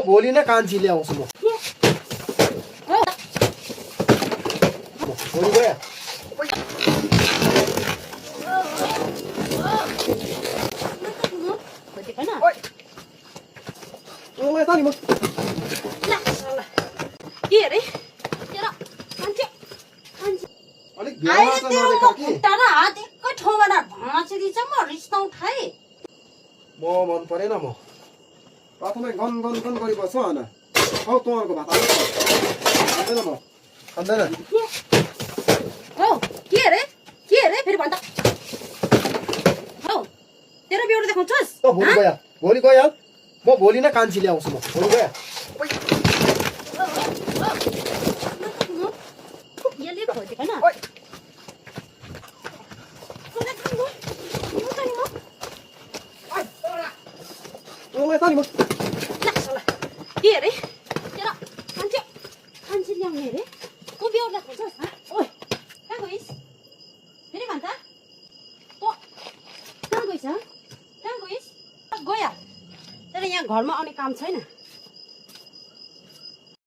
भोलि नै कान्छी ल्याउँछु म भोलि गयो यता नि म के अरे तेरो मान्छे अलिक ध्यान छ नदेख कि खुट्टा र हात एकै ठाउँमा भाँचिदिन्छ म रिस्ता उठाए म मन परेन म प्रथमै गन गन गन गरिबस्छ हैन हौ तँहरुको भात खाँदैन म खाँदैन हौ के अरे फेरि भन्छ हौ तेरो बेउरा देखाउँछस् त भोलि गयो म भोलि नै कान्छी ल्याउँछु म भोलि गयो यसले खोजेको न यता नि म के अरे तेरो मान्छे ल्याउने अरे को बेउरा खोज्छस् ओइ कहाँ गइस् फेरि भन्छ त कहाँ गइस् गया तर यहाँ घरमा आउने काम छैन